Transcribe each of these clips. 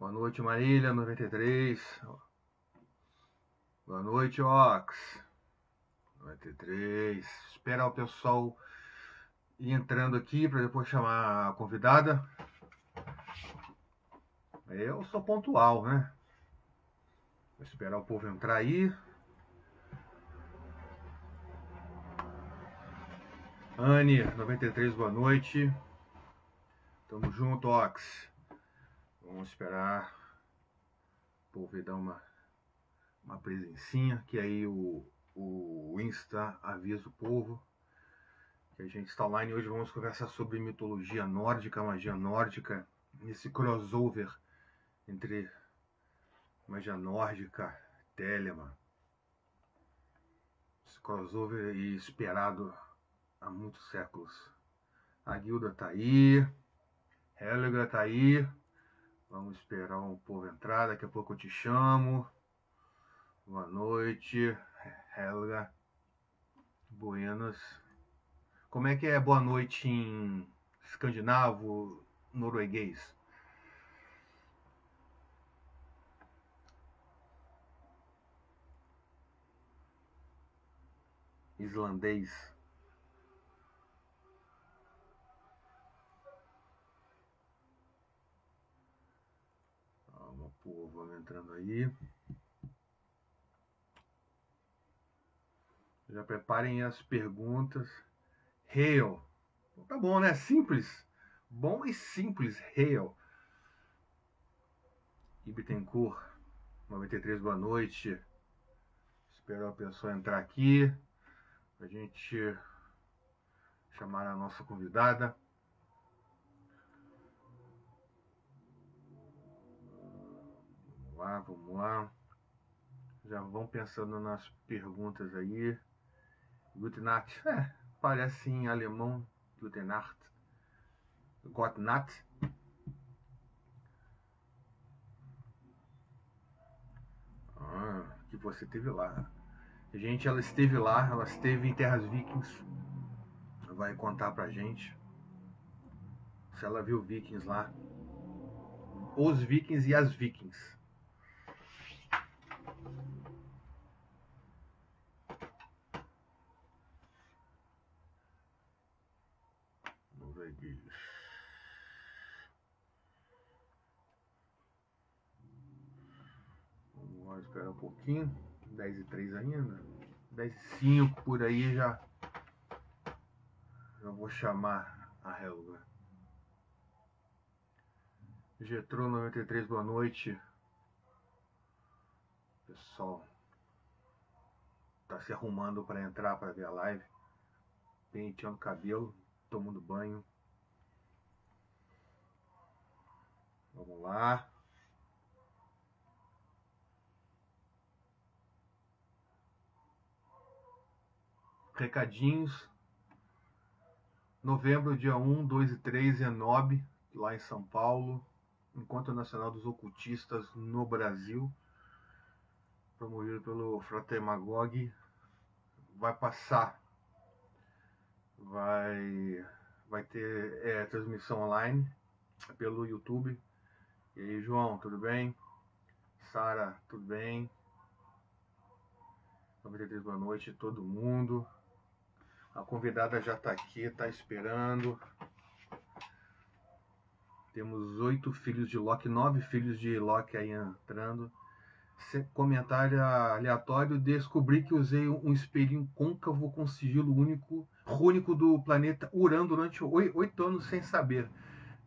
Boa noite, Marília, 93. Boa noite, Ox. 93. Esperar o pessoal ir entrando aqui para depois chamar a convidada. Eu sou pontual, né? Vou esperar o povo entrar aí. Anne, 93, boa noite. Tamo junto, Ox. Vamos esperar o povo dar uma presencinha, que aí o Insta avisa o povo que a gente está online. Hoje vamos conversar sobre mitologia nórdica, magia nórdica, esse crossover entre magia nórdica, Telemann. Esse crossover esperado há muitos séculos. A Guilda tá aí, Helga tá aí. Vamos esperar um povo entrar, daqui a pouco eu te chamo. Boa noite, Helga. Buenas. Como é que é boa noite em escandinavo, norueguês? Islandês. Calma, povo, vamos entrando aí. Já preparem as perguntas. Hail. Tá bom, né? Simples. Bom e simples. Hail. Ibitencourt, 93, boa noite. Espero a pessoa entrar aqui pra gente chamar a nossa convidada. Vamos lá. Já vão pensando nas perguntas aí. Gute Nacht. Parece em alemão. Gute Nacht. Gott Nacht. Que você esteve lá. Gente, ela esteve lá. Ela esteve em Terras Vikings. Vai contar pra gente se ela viu Vikings lá. Os Vikings e as Vikings. Vamos esperar um pouquinho. 10h03 ainda. 10h05 por aí já vou chamar a Helga. Getro 93, boa noite. Pessoal tá se arrumando para entrar para ver a live. Penteando o cabelo, tomando banho. Vamos lá. Recadinhos. Novembro, dia 1, 2 e 3, Enob, lá em São Paulo. Encontro Nacional dos Ocultistas no Brasil. Promovido pelo Frater Magog. Vai passar. Vai ter transmissão online pelo YouTube. E aí, João, tudo bem? Sara, tudo bem? 93, boa noite, todo mundo. A convidada já está aqui, está esperando. Temos 8 filhos de Loki, 9 filhos de Loki aí entrando. Comentário aleatório: descobri que usei um espelhinho côncavo com sigilo único do planeta Urano durante 8 anos sem saber.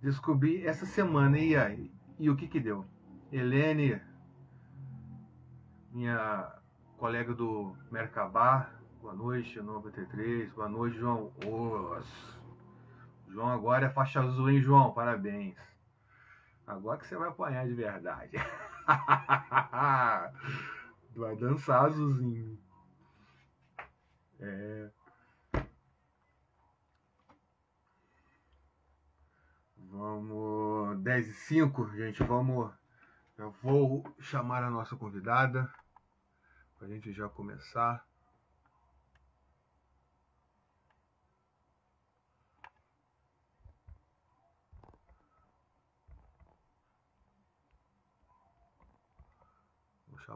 Descobri essa semana. E aí? E o que deu? Helene, minha colega do Mercabá, boa noite, 93. Boa noite, João. João agora é faixa azul, hein, João? Parabéns. Agora que você vai apanhar de verdade. Vai dançar azulzinho. Vamos. 10h05, gente. Vamos. Eu vou chamar a nossa convidada pra gente já começar.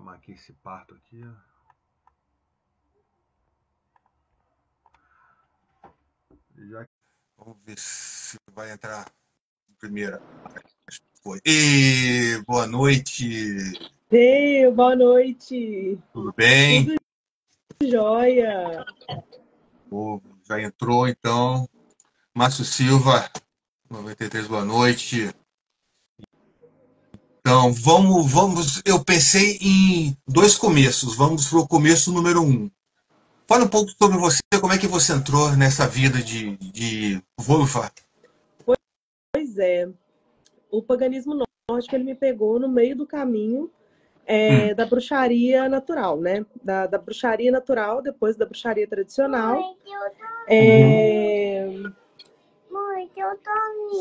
marquei esse parto aqui. Já... Vamos ver se vai entrar primeira. Foi. E boa noite. Ei, boa noite. Tudo bem? Tudo jóia. Já entrou, então. Márcio Silva, 93, boa noite. Então, vamos. Eu pensei em dois começos. Vamos para o começo número 1. Fala um pouco sobre você, como é que você entrou nessa vida de Wolfar? Pois é, o paganismo nórdico ele me pegou no meio do caminho da bruxaria natural, né? Da bruxaria natural, depois da bruxaria tradicional.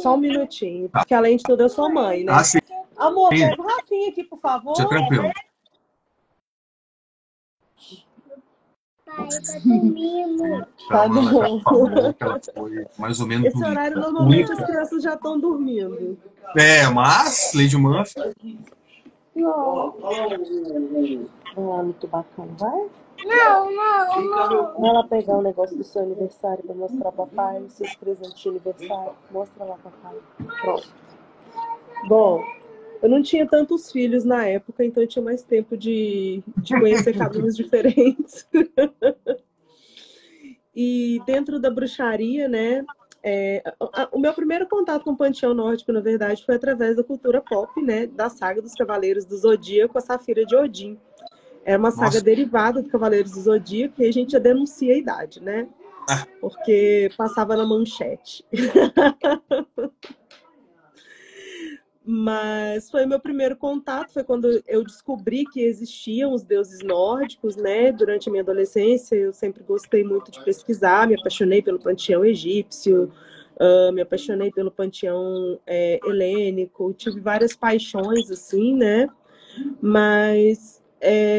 Só um minutinho, porque além de tudo eu sou mãe, né? Sim. Amor, pega o Rafinha aqui, por favor. Seja tranquilo. Pai, tá dormindo. Tá Então, ela já bom. falou que ela foi mais ou menos Esse horário, normalmente, as crianças já estão dormindo. Mas, Lady Murphy... Muito bacana, vai? Não. Vai lá pegar o negócio do seu aniversário pra mostrar ao papai, os seus presentes de aniversário. Mostra lá, papai. Pronto. Bom, eu não tinha tantos filhos na época, então eu tinha mais tempo de conhecer caminhos diferentes. E dentro da bruxaria, né? O meu primeiro contato com o panteão nórdico, na verdade, foi através da cultura pop, né? Da saga dos Cavaleiros do Zodíaco, a Safira de Odin. Era uma saga derivada do Cavaleiros do Zodíaco e a gente já denuncia a idade, né? Porque passava na manchete. Mas foi meu primeiro contato, foi quando eu descobri que existiam os deuses nórdicos, né? Durante a minha adolescência, eu sempre gostei muito de pesquisar, me apaixonei pelo panteão egípcio, me apaixonei pelo panteão helênico, tive várias paixões, assim, né? Mas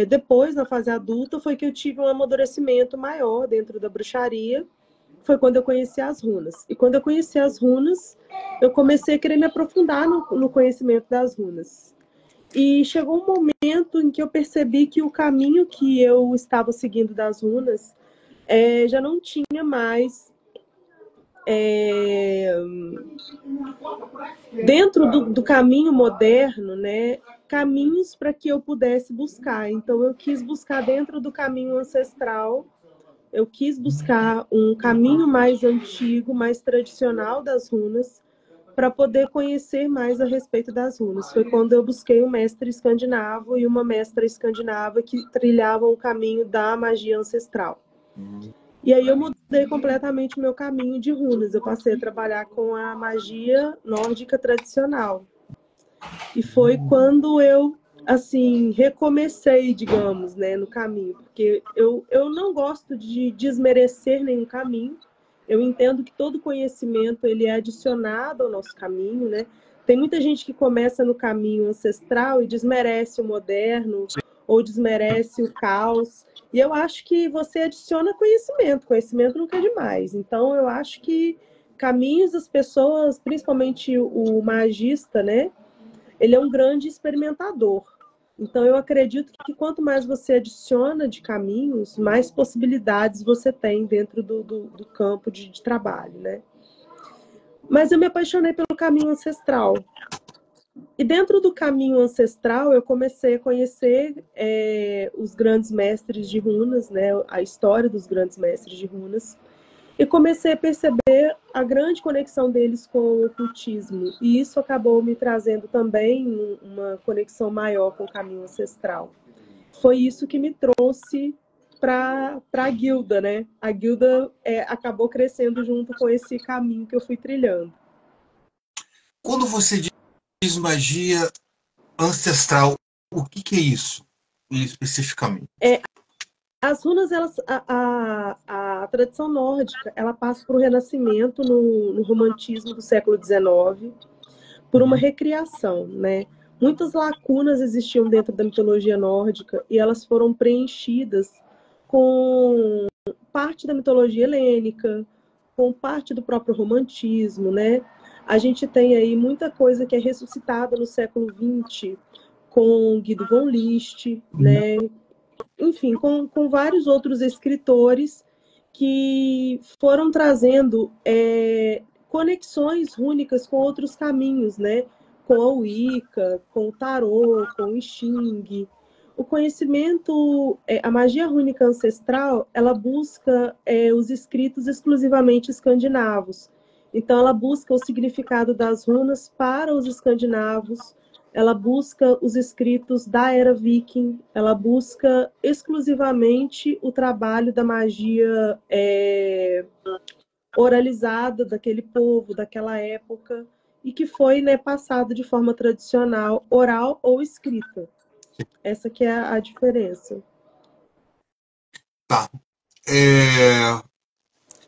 depois, na fase adulta, foi que eu tive um amadurecimento maior dentro da bruxaria. Foi quando eu conheci as runas. E quando eu conheci as runas, eu comecei a querer me aprofundar no conhecimento das runas. E chegou um momento em que eu percebi que o caminho que eu estava seguindo das runas já não tinha mais dentro do caminho moderno, né, caminhos para que eu pudesse buscar. Então eu quis buscar dentro do caminho ancestral, eu quis buscar um caminho mais antigo, mais tradicional das runas, para poder conhecer mais a respeito das runas. Foi quando eu busquei um mestre escandinavo e uma mestra escandinava que trilhavam o caminho da magia ancestral. E aí eu mudei completamente o meu caminho de runas. Eu passei a trabalhar com a magia nórdica tradicional. E foi quando eu, assim, recomecei, digamos, né, no caminho. Porque eu não gosto de desmerecer nenhum caminho. Eu entendo que todo conhecimento ele é adicionado ao nosso caminho, né? Tem muita gente que começa no caminho ancestral e desmerece o moderno ou desmerece o caos. E eu acho que você adiciona conhecimento. Conhecimento nunca é demais. Então, eu acho que caminhos as pessoas, principalmente o magista, né? Ele é um grande experimentador. Então, eu acredito que quanto mais você adiciona de caminhos, mais possibilidades você tem dentro do campo de trabalho, né? Mas eu me apaixonei pelo caminho ancestral. E dentro do caminho ancestral, eu comecei a conhecer os grandes mestres de runas, né? A história dos grandes mestres de runas. E comecei a perceber a grande conexão deles com o ocultismo. E isso acabou me trazendo também uma conexão maior com o caminho ancestral. Foi isso que me trouxe para a guilda, né? A guilda acabou crescendo junto com esse caminho que eu fui trilhando. Quando você diz magia ancestral, o que é isso, especificamente? As runas, a tradição nórdica, ela passa por um renascimento no romantismo do século XIX, por uma recriação, né? Muitas lacunas existiam dentro da mitologia nórdica e elas foram preenchidas com parte da mitologia helênica, com parte do próprio romantismo, né? A gente tem aí muita coisa que é ressuscitada no século XX, com Guido von List, né? Enfim, com vários outros escritores que foram trazendo conexões rúnicas com outros caminhos, né? Com a Wicca, com o Tarô, com o I Ching. O conhecimento, a magia rúnica ancestral, ela busca os escritos exclusivamente escandinavos. Então, ela busca o significado das runas para os escandinavos, ela busca os escritos da era viking, ela busca exclusivamente o trabalho da magia oralizada daquele povo, daquela época, e que foi, né, passado de forma tradicional, oral ou escrita. Essa que é a diferença. Tá.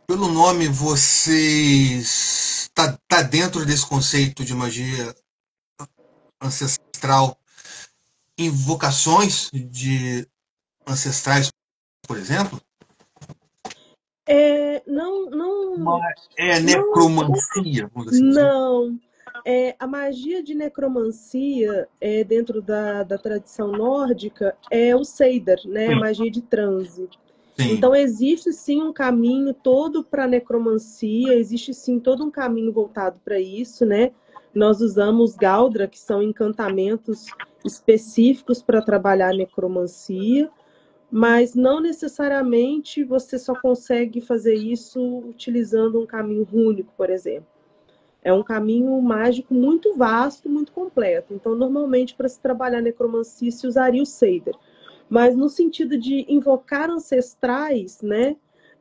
Pelo nome, vocês tá dentro desse conceito de magia ancestral, invocações de ancestrais, por exemplo? Não, necromancia, vamos assim dizer. não. A magia de necromancia, dentro da tradição nórdica, é o Seidr, né? A magia de transe. Sim. Então, existe sim um caminho todo para necromancia, existe sim todo um caminho voltado para isso, né? Nós usamos Galdra, que são encantamentos específicos para trabalhar a necromancia, mas não necessariamente você só consegue fazer isso utilizando um caminho rúnico, por exemplo. É um caminho mágico muito vasto, muito completo. Então, normalmente, para se trabalhar necromancia, se usaria o Seidr. Mas no sentido de invocar ancestrais, né,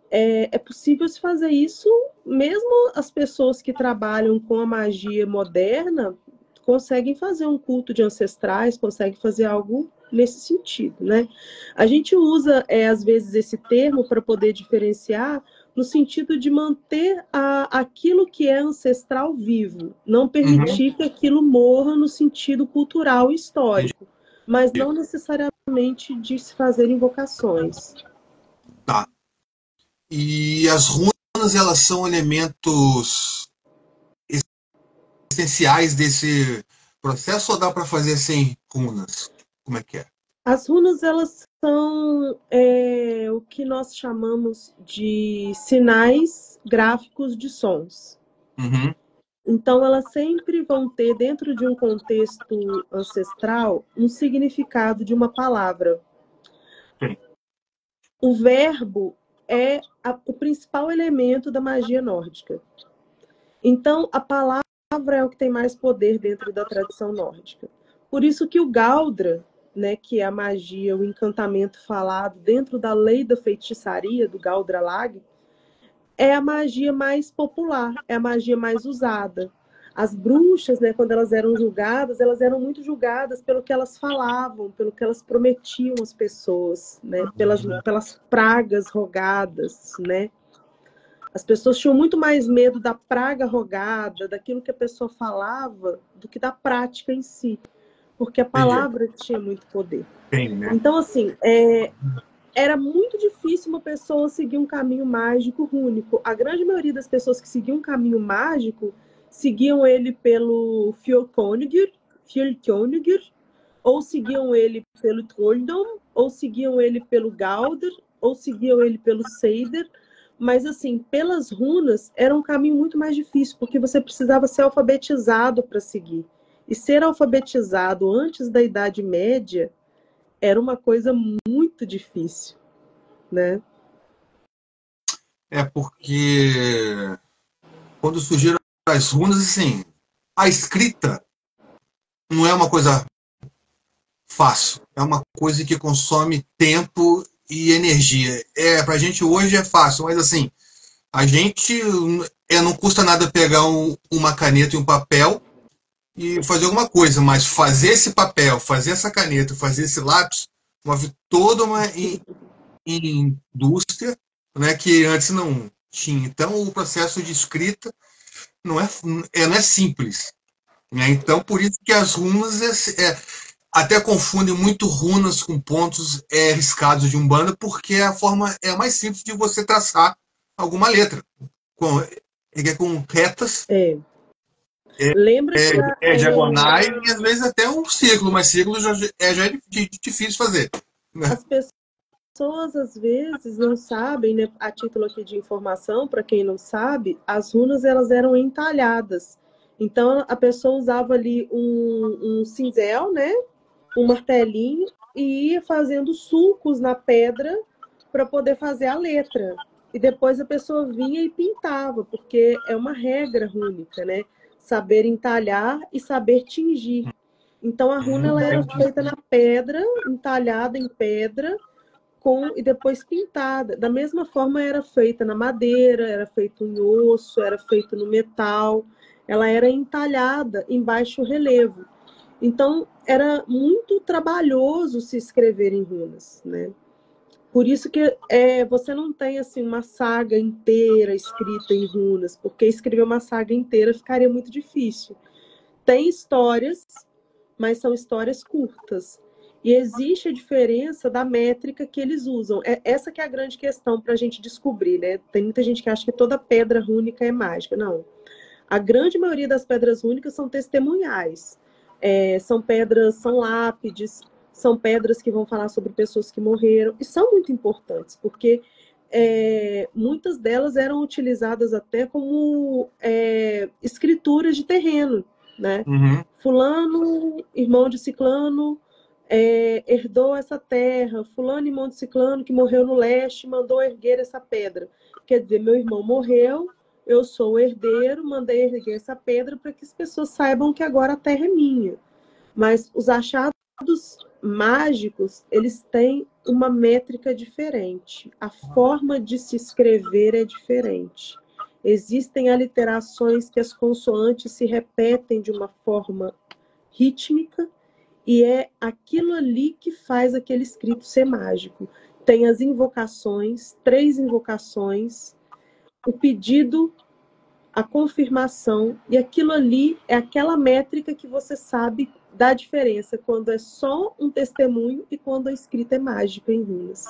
é possível se fazer isso, mesmo as pessoas que trabalham com a magia moderna conseguem fazer um culto de ancestrais, conseguem fazer algo nesse sentido, né? A gente usa, às vezes, esse termo para poder diferenciar no sentido de manter aquilo que é ancestral vivo, não permitir que aquilo morra no sentido cultural e histórico, mas não necessariamente de se fazer invocações. Tá. E as runas, elas são elementos essenciais desse processo ou dá para fazer sem runas? Como é que é? As runas, elas são o que nós chamamos de sinais gráficos de sons. Uhum. Então, elas sempre vão ter, dentro de um contexto ancestral, um significado de uma palavra. Sim. O verbo é o principal elemento da magia nórdica. Então, a palavra é o que tem mais poder dentro da tradição nórdica. Por isso que o Galdra, né, que é a magia, o encantamento falado dentro da lei da feitiçaria, do Galdralag, é a magia mais popular, é a magia mais usada. As bruxas, né, quando elas eram julgadas, elas eram muito julgadas pelo que elas falavam, pelo que elas prometiam às pessoas, né, pelas pragas rogadas, né. As pessoas tinham muito mais medo da praga rogada, daquilo que a pessoa falava, do que da prática em si. Porque a palavra tinha muito poder. Sim, né? Então, assim, era muito difícil uma pessoa seguir um caminho mágico único. A grande maioria das pessoas que seguiam um caminho mágico seguiam ele pelo Fjolkoningr, ou seguiam ele pelo Trolldom, ou seguiam ele pelo Galdr, ou seguiam ele pelo Seidr. Mas, assim, pelas runas, era um caminho muito mais difícil, porque você precisava ser alfabetizado para seguir. E ser alfabetizado antes da Idade Média era uma coisa muito difícil, né? É porque quando surgiram as runas, assim, a escrita não é uma coisa fácil, é uma coisa que consome tempo e energia. Pra gente hoje é fácil, mas assim, a gente não custa nada pegar uma caneta e um papel e fazer alguma coisa, mas fazer esse papel, fazer essa caneta, fazer esse lápis, toda uma indústria, né, que antes não tinha. Então, o processo de escrita não é simples. Né? Então, por isso que as runas até confundem muito runas com pontos riscados de Umbanda, porque a forma é a mais simples de você traçar alguma letra. Com retas. Lembra que diagonais e às vezes até um círculo, mas círculo já é difícil fazer. Né? as pessoas às vezes não sabem, né? A título aqui de informação, para quem não sabe, as runas elas eram entalhadas. Então a pessoa usava ali um cinzel, né? Um martelinho e ia fazendo sulcos na pedra para poder fazer a letra. E depois a pessoa vinha e pintava, porque é uma regra rúnica, né? Saber entalhar e saber tingir. Então a runa ela era feita na pedra, entalhada em pedra, e depois pintada. Da mesma forma era feita na madeira, era feito em osso, era feito no metal. Ela era entalhada em baixo relevo. Então era muito trabalhoso se escrever em runas, né? Por isso que você não tem assim uma saga inteira escrita em runas, porque escrever uma saga inteira ficaria muito difícil. Tem histórias, mas são histórias curtas. E existe a diferença da métrica que eles usam. Essa que é a grande questão para a gente descobrir, né? Tem muita gente que acha que toda pedra rúnica é mágica. Não. A grande maioria das pedras rúnicas são testemunhais. São pedras, são lápides, são pedras que vão falar sobre pessoas que morreram. E são muito importantes, porque muitas delas eram utilizadas até como escrituras de terreno, né? Uhum. Fulano, irmão de ciclano, herdou essa terra. Fulano, irmão de ciclano, que morreu no leste, mandou erguer essa pedra. Quer dizer, meu irmão morreu, eu sou o herdeiro, mandei erguer essa pedra para que as pessoas saibam que agora a terra é minha. Mas os achados mágicos, eles têm uma métrica diferente. A forma de se escrever é diferente. Existem aliterações que as consoantes se repetem de uma forma rítmica e é aquilo ali que faz aquele escrito ser mágico. Tem as invocações, 3 invocações, o pedido, a confirmação, e aquilo ali é aquela métrica que você sabe da diferença quando é só um testemunho e quando a escrita é mágica em runas.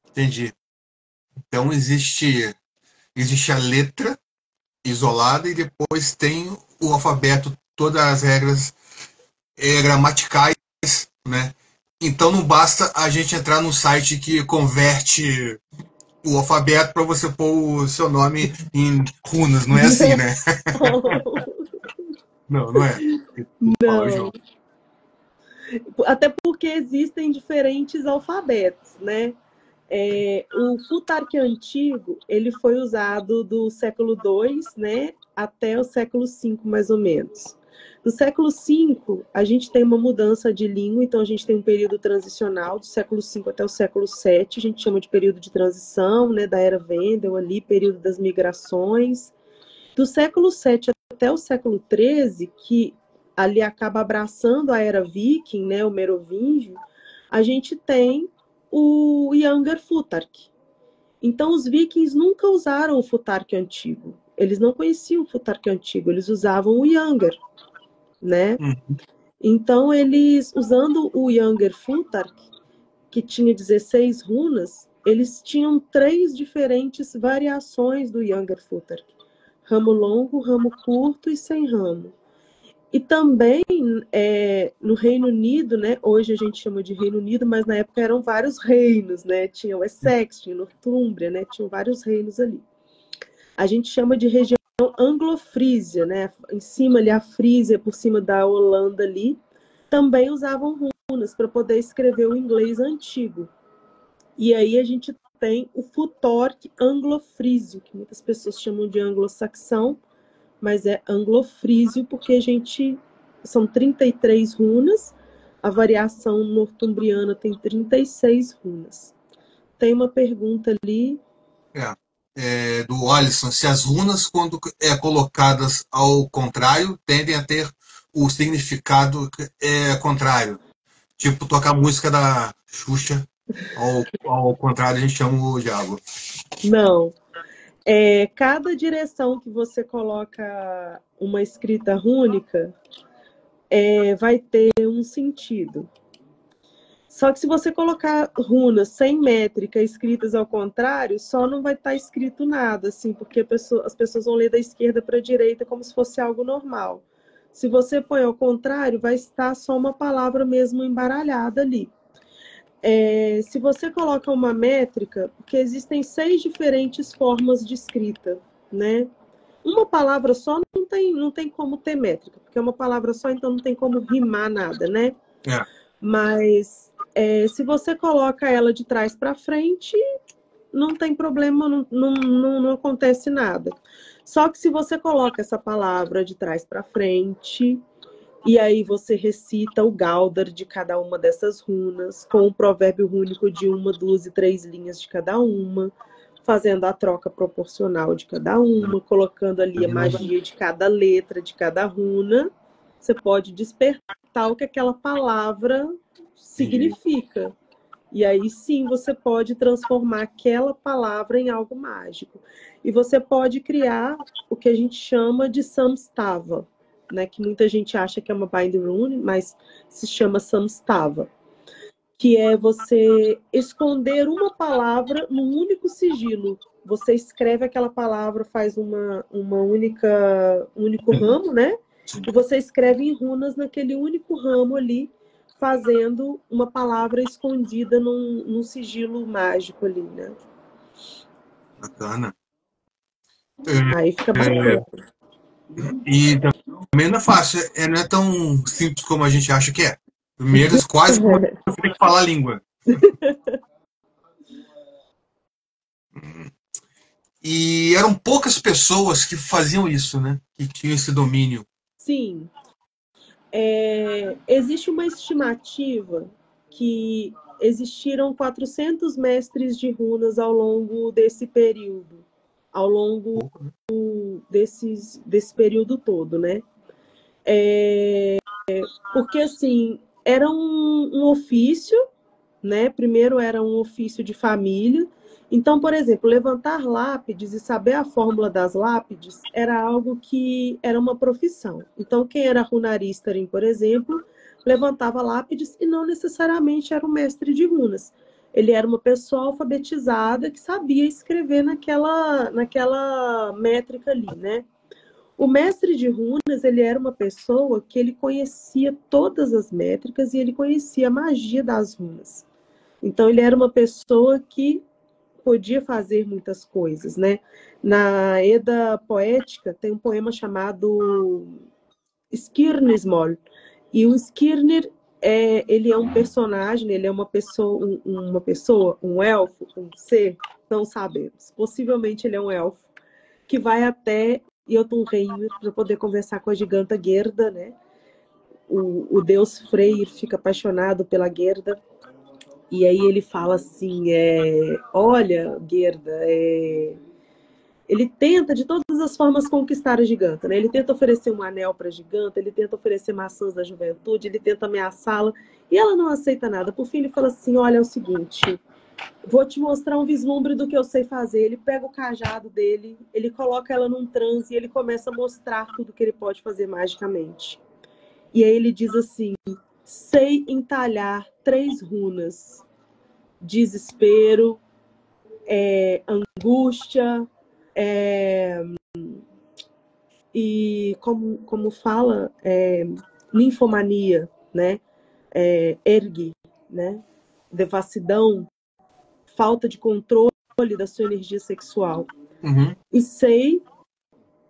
Entendi. Então existe a letra isolada e depois tem o alfabeto, todas as regras gramaticais, né? Então não basta a gente entrar num site que converte o alfabeto para você pôr o seu nome em runas, não é assim, né? Não é. Não. Até porque existem diferentes alfabetos, né? O futarque antigo, ele foi usado do século II, né, até o século V, mais ou menos. No século V, a gente tem uma mudança de língua, então a gente tem um período transicional do século V até o século VII, a gente chama de período de transição, né, da era Wendel ali, período das migrações. Do século VII até o século XIII, que ali acaba abraçando a era viking, né, o merovingio, a gente tem o Younger Futark. Então, os vikings nunca usaram o Futark antigo. Eles não conheciam o Futark antigo, eles usavam o Younger, né? Então, eles, usando o Younger Futark, que tinha 16 runas, eles tinham 3 diferentes variações do Younger Futark. Ramo longo, ramo curto e sem ramo. E também no Reino Unido, né? Hoje a gente chama de Reino Unido, mas na época eram vários reinos, né? Tinha o Essex, tinha Nortúmbria, né? Tinham vários reinos ali. A gente chama de região Anglofrísia, né? Em cima ali a Frísia, por cima da Holanda ali, também usavam runas para poder escrever o inglês antigo. E aí a gente tem o Futorque anglofrísio, que muitas pessoas chamam de anglo-saxão, mas é anglofrísio porque são 33 runas, a variação nortumbriana tem 36 runas. Tem uma pergunta ali. Do Alisson, se as runas, quando colocadas ao contrário, tendem a ter o significado contrário. Tipo, tocar música da Xuxa, ao contrário, a gente chama o diabo. Não. Cada direção que você coloca uma escrita rúnica vai ter um sentido. Só que se você colocar runas sem métrica escritas ao contrário, só não vai estar escrito nada, assim, porque as pessoas vão ler da esquerda para a direita como se fosse algo normal. Se você põe ao contrário, vai estar só uma palavra mesmo embaralhada ali. Se você coloca uma métrica, porque existem 6 diferentes formas de escrita, né? Uma palavra só não tem como ter métrica, porque é uma palavra só, então não tem como rimar nada, né? É. Mas se você coloca ela de trás para frente, não tem problema, não acontece nada. Só que se você coloca essa palavra de trás para frente, e aí você recita o Galdar de cada uma dessas runas, com o provérbio rúnico de 1, 2 e 3 linhas de cada uma, fazendo a troca proporcional de cada uma, colocando ali a magia de cada letra, de cada runa, você pode despertar o que aquela palavra significa. E aí sim você pode transformar aquela palavra em algo mágico. E você pode criar o que a gente chama de samstava, né? Que muita gente acha que é uma bind rune, mas se chama samstava. Que é você esconder uma palavra num único sigilo. Você escreve aquela palavra, faz um único ramo, né? E você escreve em runas naquele único ramo ali, fazendo uma palavra escondida num sigilo mágico ali, né? Bacana. Aí fica bacana. E também não é fácil, não é tão simples como a gente acha que é. Primeiro, quase como você tem que falar a língua. E eram poucas pessoas que faziam isso, né? Que tinham esse domínio. Sim. Existe uma estimativa que existiram 400 mestres de runas ao longo desse período, ao longo desse período todo, né? Porque, assim, era um ofício, né? Primeiro era um ofício de família. Então, por exemplo, levantar lápides e saber a fórmula das lápides era algo que era uma profissão. Então, quem era runaristarin, por exemplo, levantava lápides e não necessariamente era um mestre de runas. Ele era uma pessoa alfabetizada que sabia escrever naquela métrica ali, né? O mestre de runas, ele era uma pessoa que ele conhecia todas as métricas e ele conhecia a magia das runas. Então, ele era uma pessoa que podia fazer muitas coisas, né? Na Edda Poética tem um poema chamado Skirnismol. E o Skirnir, ele é um personagem, ele é uma pessoa, um elfo, um ser, não sabemos. Possivelmente ele é um elfo, que vai até Jotunheim para poder conversar com a giganta Gerda, né? O deus Freyr fica apaixonado pela Gerda. E aí ele fala assim, olha, Gerda, ele tenta de todas as formas conquistar a giganta, né? Ele tenta oferecer um anel para a giganta, ele tenta oferecer maçãs da juventude, ele tenta ameaçá-la, e ela não aceita nada. Por fim, ele fala assim, olha, é o seguinte, vou te mostrar um vislumbre do que eu sei fazer. Ele pega o cajado dele, ele coloca ela num transe e ele começa a mostrar tudo que ele pode fazer magicamente. E aí ele diz assim, sei entalhar 3 runas. Desespero, angústia, e como fala, ninfomania, né? Ergue, né? Devassidão, falta de controle da sua energia sexual. Uhum. E sei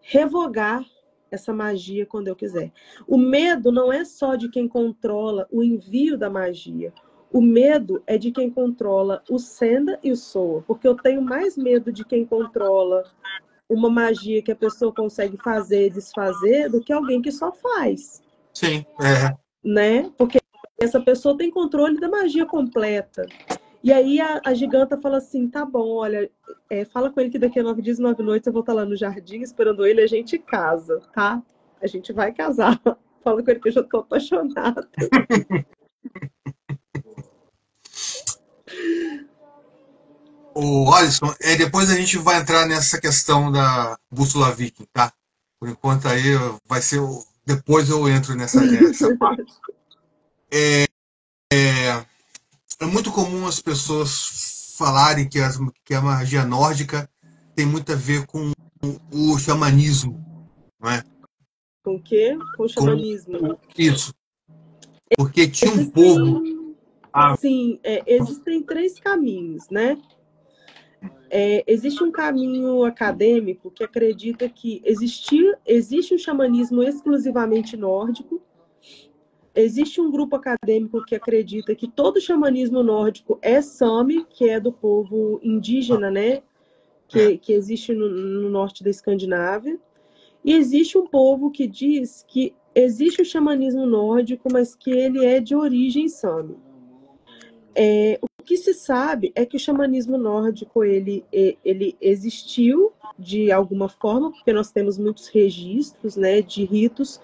revogar essa magia quando eu quiser. O medo não é só de quem controla o envio da magia. O medo é de quem controla o senda e o soa. Porque eu tenho mais medo de quem controla uma magia que a pessoa consegue fazer e desfazer do que alguém que só faz. Sim, Né? Porque essa pessoa tem controle da magia completa. E aí a giganta fala assim, tá bom, olha, fala com ele que daqui a 9 dias e 9 noites eu vou estar lá no jardim esperando ele e a gente casa, tá? A gente vai casar. Fala com ele que eu já tô apaixonada. O Alisson, depois a gente vai entrar nessa questão da bússola viking, tá? Por enquanto aí vai ser depois eu entro nessa parte. É muito comum as pessoas falarem que a magia nórdica tem muito a ver com o xamanismo, não é? Com o quê? Com o com xamanismo. isso. Porque tinha um povo. Sim, existem 3 caminhos, né? Existe um caminho acadêmico que acredita que existe um xamanismo exclusivamente nórdico. Existe um grupo acadêmico que acredita que todo xamanismo nórdico é Sami, que é do povo indígena, né? Que existe no norte da Escandinávia. E existe um povo que diz que existe o xamanismo nórdico, mas que ele é de origem Sami. O que se sabe é que o xamanismo nórdico ele existiu de alguma forma, porque nós temos muitos registros, né, de ritos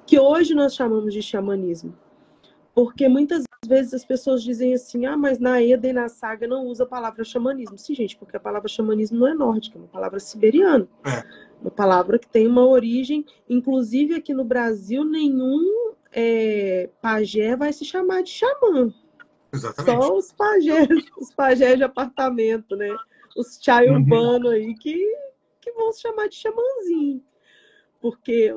que hoje nós chamamos de xamanismo. Porque muitas vezes as pessoas dizem assim, mas na Eda e na saga não usa a palavra xamanismo. Sim, gente, porque a palavra xamanismo não é nórdica, é uma palavra siberiana. Uma palavra que tem uma origem, inclusive aqui no Brasil, nenhum pajé vai se chamar de xamã. Exatamente. Só os pajés de apartamento, né? Os chai urbano aí que vão se chamar de xamãzinho. Porque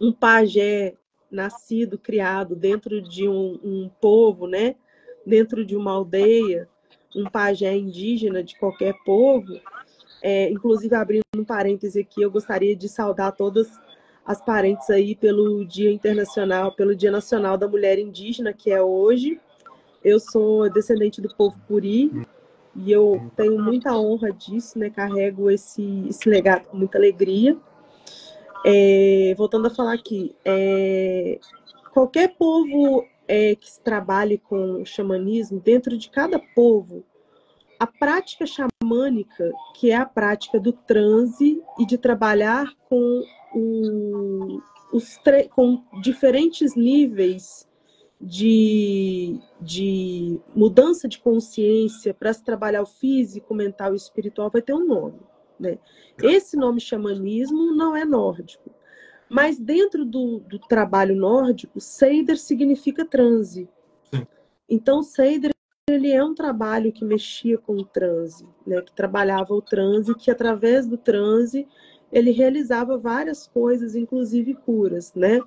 um pajé nascido, criado dentro de um povo, né? Dentro de uma aldeia, um pajé indígena de qualquer povo. Inclusive, abrindo um parêntese aqui, eu gostaria de saudar todas as parentes aí pelo Dia Internacional, pelo Dia Nacional da Mulher Indígena, que é hoje. Eu sou descendente do povo Puri e eu tenho muita honra disso, né? Carrego esse legado com muita alegria. Voltando a falar aqui, qualquer povo que trabalhe com xamanismo, dentro de cada povo, a prática xamânica, que é a prática do transe e de trabalhar com com diferentes níveis de mudança de consciência para se trabalhar o físico, mental e espiritual, vai ter um nome, né? Esse nome xamanismo não é nórdico. Mas dentro do trabalho nórdico, Seider significa transe. Sim. Então, Seider ele é um trabalho que mexia com o transe, né? Que trabalhava o transe, que através do transe ele realizava várias coisas, inclusive curas, né?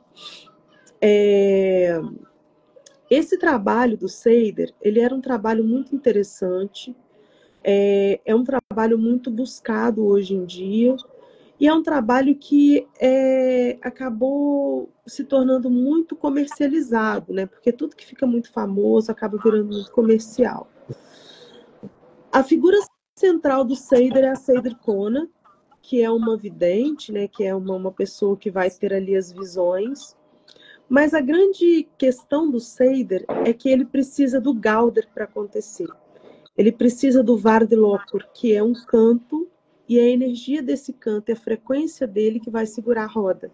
Esse trabalho do Seider, ele era um trabalho muito interessante, é um trabalho muito buscado hoje em dia, e é um trabalho que acabou se tornando muito comercializado, né? Porque tudo que fica muito famoso acaba virando muito comercial. A figura central do Seider é a Seider Kona, que é uma vidente, né? Que é uma pessoa que vai ter ali as visões. Mas a grande questão do Seider é que ele precisa do Gauder para acontecer. Ele precisa do Vardilokkur, que é um canto, e a energia desse canto é a frequência dele que vai segurar a roda.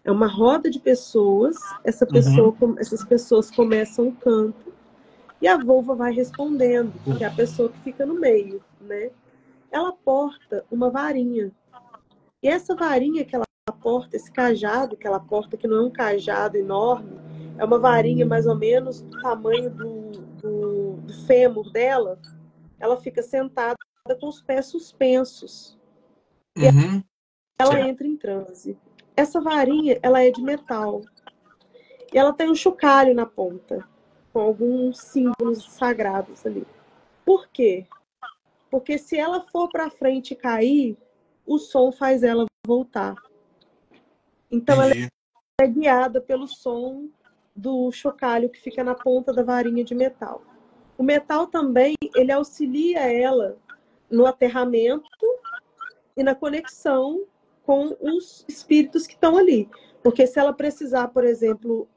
É uma roda de pessoas, essas pessoas começam o canto, e a Volva vai respondendo, que é a pessoa que fica no meio, né? Ela porta uma varinha. E essa varinha que ela porta, esse cajado que ela porta, que não é um cajado enorme, é uma varinha mais ou menos do tamanho do fêmur dela. Ela fica sentada com os pés suspensos. E ela entra em transe. Essa varinha, ela é de metal. E ela tem um chocalho na ponta, com alguns símbolos sagrados ali. Por quê? Porque se ela for para frente e cair, o som faz ela voltar. Então ela é guiada pelo som do chocalho que fica na ponta da varinha de metal. O metal também, ele auxilia ela no aterramento e na conexão com os espíritos que estão ali. Porque se ela precisar, por exemplo,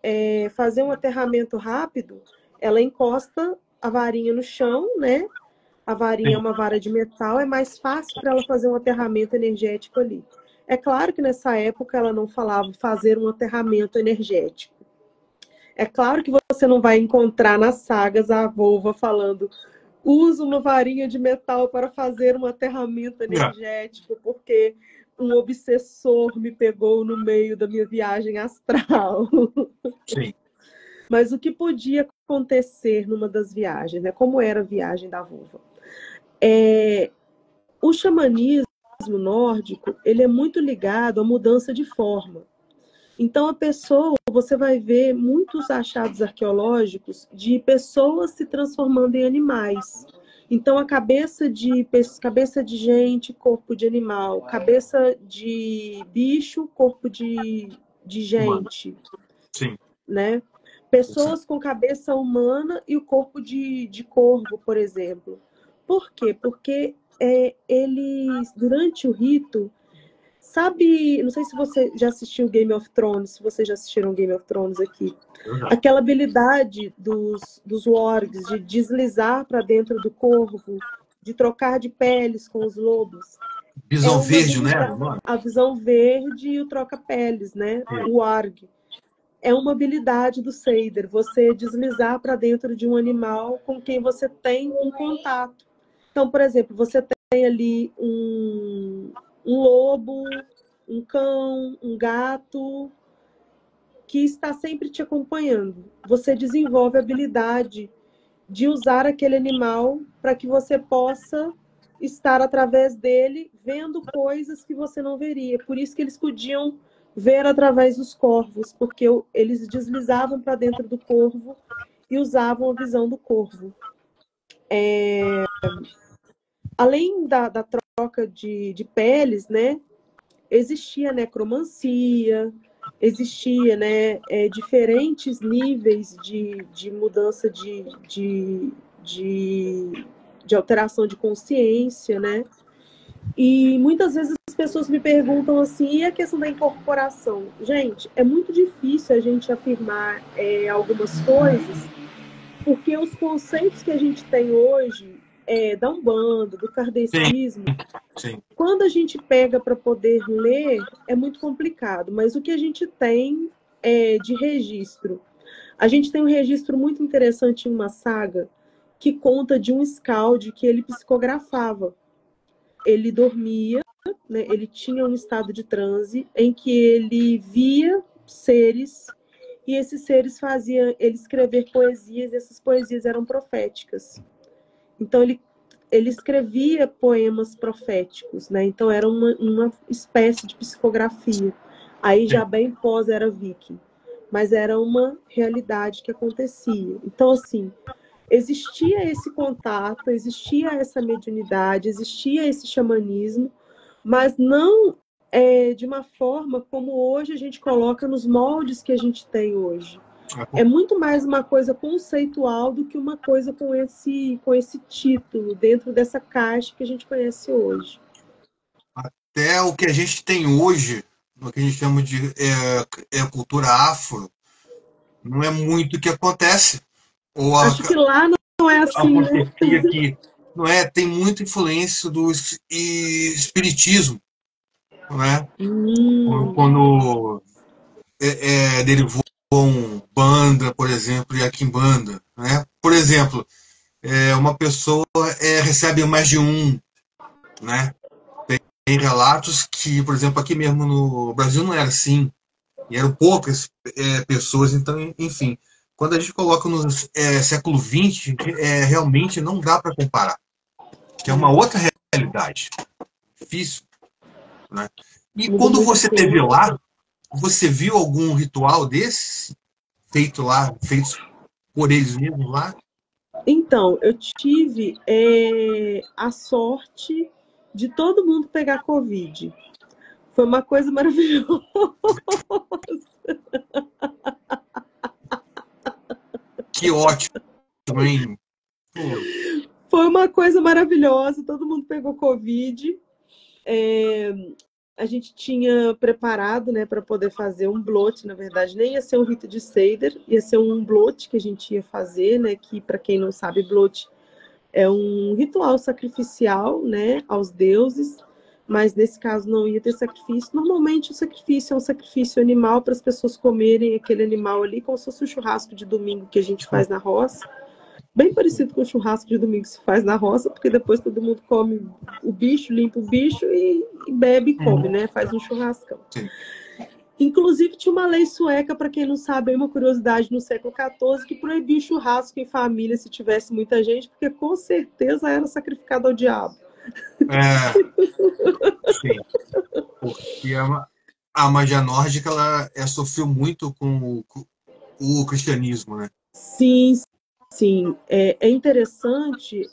fazer um aterramento rápido, ela encosta a varinha no chão, né? A varinha é uma vara de metal, é mais fácil para ela fazer um aterramento energético ali. É claro que nessa época ela não falava fazer um aterramento energético. É claro que você não vai encontrar nas sagas a Volva falando usa uma varinha de metal para fazer um aterramento energético, porque um obsessor me pegou no meio da minha viagem astral. Sim. Mas o que podia acontecer numa das viagens, né? Como era a viagem da Volva? O xamanismo, nórdico, ele é muito ligado à mudança de forma. Então, a pessoa, você vai ver muitos achados arqueológicos de pessoas se transformando em animais. Então, a cabeça de gente, corpo de animal, cabeça de bicho, corpo de gente, Sim. né? Pessoas com cabeça humana e o corpo de corvo, por exemplo. Por quê? Porque eles, durante o rito, sabe, não sei se você já assistiu Game of Thrones, se vocês já assistiram Game of Thrones aqui. Aquela habilidade dos wargs de deslizar para dentro do corvo, de trocar de peles com os lobos. Visão verde, né? A visão verde e o troca-peles, né? O warg. É uma habilidade do Seider, você deslizar para dentro de um animal com quem você tem um contato. Então, por exemplo, você tem ali um lobo, um cão, um gato, que está sempre te acompanhando. Você desenvolve a habilidade de usar aquele animal para que você possa estar através dele vendo coisas que você não veria. Por isso que eles podiam ver através dos corvos, porque eles deslizavam para dentro do corvo e usavam a visão do corvo. Além da troca de peles, né, existia necromancia, existia, né, diferentes níveis de mudança de alteração de consciência, né? E muitas vezes as pessoas me perguntam assim, e a questão da incorporação? Gente, é muito difícil a gente afirmar algumas coisas, porque os conceitos que a gente tem hoje, da Umbanda, do kardecismo, Sim. quando a gente pega para poder ler, é muito complicado, mas o que a gente tem de registro? A gente tem um registro muito interessante em uma saga que conta de um Skald que ele psicografava. Ele dormia, né, ele tinha um estado de transe em que ele via seres e esses seres faziam ele escrever poesias e essas poesias eram proféticas. Então ele escrevia poemas proféticos, né? Então era uma espécie de psicografia. Aí já bem pós era viking, mas era uma realidade que acontecia. Então assim, existia esse contato, existia essa mediunidade, existia esse xamanismo, mas não de uma forma como hoje a gente coloca nos moldes que a gente tem hoje. É muito mais uma coisa conceitual do que uma coisa com esse título, dentro dessa caixa que a gente conhece hoje. Até o que a gente tem hoje, o que a gente chama de cultura afro, não é muito o que acontece. Ou Acho que lá não é assim, né? Aqui, não é? Tem muita influência do espiritismo, não é? Quando derivou Umbanda, por exemplo, e a Quimbanda, né? Por exemplo, uma pessoa recebe mais de um, né? Tem relatos que, por exemplo, aqui mesmo no Brasil não era assim, e eram poucas pessoas, então, enfim, quando a gente coloca no século XX, realmente não dá para comparar, que é uma outra realidade, difícil, né? E quando você teve lá, você viu algum ritual desse feitos por eles mesmos lá? Então, eu tive a sorte de todo mundo pegar Covid. Foi uma coisa maravilhosa. Que ótimo, hein? Foi uma coisa maravilhosa, todo mundo pegou Covid. A gente tinha preparado, né, para poder fazer um blote, na verdade, nem ia ser um rito de Seider, ia ser um blote que a gente ia fazer, né, que, para quem não sabe, blote é um ritual sacrificial, né, aos deuses, mas nesse caso não ia ter sacrifício. Normalmente o sacrifício é um sacrifício animal para as pessoas comerem aquele animal ali, como se fosse um churrasco de domingo que a gente faz na roça. Bem parecido com o churrasco de domingo que se faz na roça, porque depois todo mundo come o bicho, limpa o bicho e bebe e come, né? Faz um churrascão. Sim. Inclusive, tinha uma lei sueca, para quem não sabe, uma curiosidade, no século XIV, que proibia churrasco em família se tivesse muita gente, porque com certeza era sacrificado ao diabo. É, sim. Porque a magia nórdica ela sofreu muito com o cristianismo, né? Sim, sim. É interessante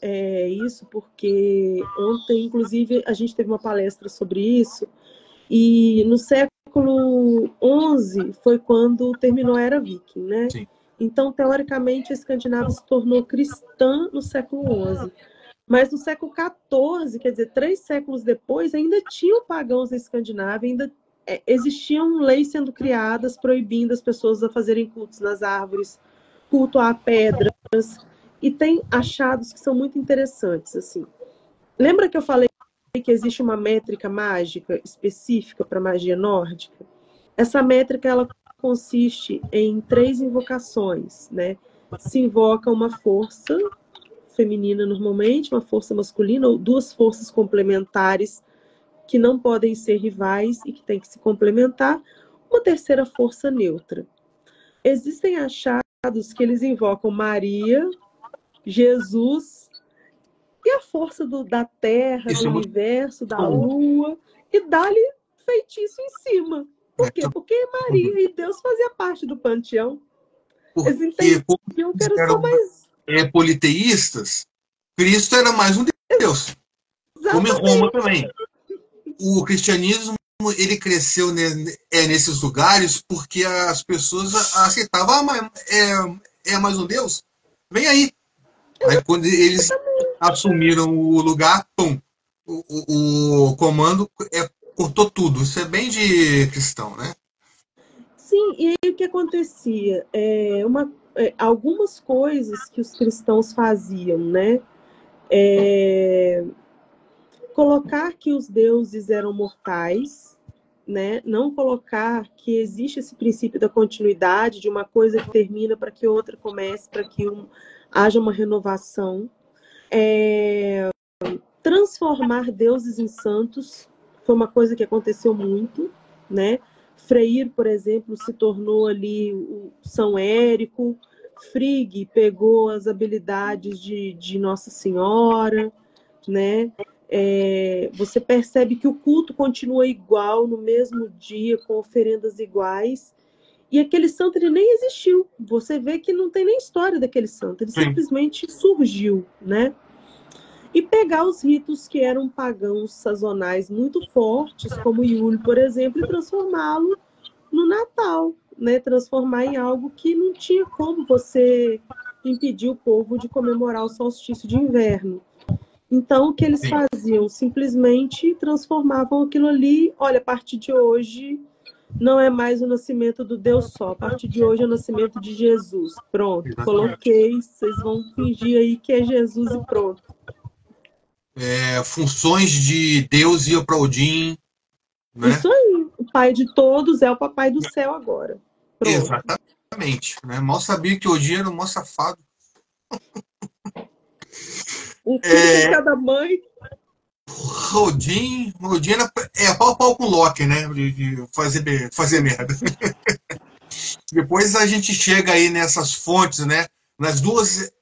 isso, porque ontem, inclusive, a gente teve uma palestra sobre isso, e no século XI foi quando terminou a Era Viking, né? Sim. Então, teoricamente, a Escandinávia se tornou cristã no século XI. Mas no século XIV, quer dizer, 3 séculos depois, ainda tinham pagãos na Escandinávia, ainda existiam leis sendo criadas proibindo as pessoas a fazerem cultos nas árvores, culto a pedras, e tem achados que são muito interessantes. Assim. Lembra que eu falei que existe uma métrica mágica específica para magia nórdica? Essa métrica ela consiste em 3 invocações, né? Se invoca uma força feminina normalmente, uma força masculina, ou 2 forças complementares que não podem ser rivais e que têm que se complementar, uma terceira força neutra. Existem achados que eles invocam Maria, Jesus e a força da Terra, do Isso é muito universo, da comum. Lua, e dá-lhe feitiço em cima. Por quê? Porque Maria e Deus faziam parte do panteão. Eles Porque, como entendiam que eles era só eram mais. politeístas, Cristo era mais um Deus, como em Roma Exatamente. também. O cristianismo ele cresceu nesses lugares porque as pessoas aceitavam, mas é mais um Deus? Vem aí. Aí quando eles assumiram o lugar, pum, o comando cortou tudo. Isso é bem de cristão, né? Sim, e aí o que acontecia? Algumas coisas que os cristãos faziam, né? Colocar que os deuses eram mortais, né? Não colocar que existe esse princípio da continuidade, de uma coisa que termina para que outra comece, para que haja uma renovação. Transformar deuses em santos foi uma coisa que aconteceu muito, né? Freyr, por exemplo, se tornou ali o São Érico, Frigg pegou as habilidades de Nossa Senhora, né? Você percebe que o culto continua igual no mesmo dia, com oferendas iguais, e aquele santo ele nem existiu. Você vê que não tem nem história daquele santo, ele Sim. simplesmente surgiu, né? E pegar os ritos que eram pagãos sazonais muito fortes, como Yule, por exemplo, e transformá-lo no Natal, né? Transformar em algo que não tinha como você impedir o povo de comemorar o solstício de inverno. Então, o que eles Sim. faziam? Simplesmente transformavam aquilo ali. Olha, a partir de hoje não é mais o nascimento do Deus só. A partir de hoje é o nascimento de Jesus. Pronto, Exatamente. coloquei. Vocês vão fingir aí que é Jesus e pronto. Funções de Deus ia para Odin, né? Isso aí. O pai de todos é o papai do céu agora. Pronto. Exatamente. Né? Mal sabia que Odin era um mó safado. Um filho com É, cada mãe. Odin é pau a pau com Loki, né? De fazer merda. Depois a gente chega aí nessas fontes, né? Nas duas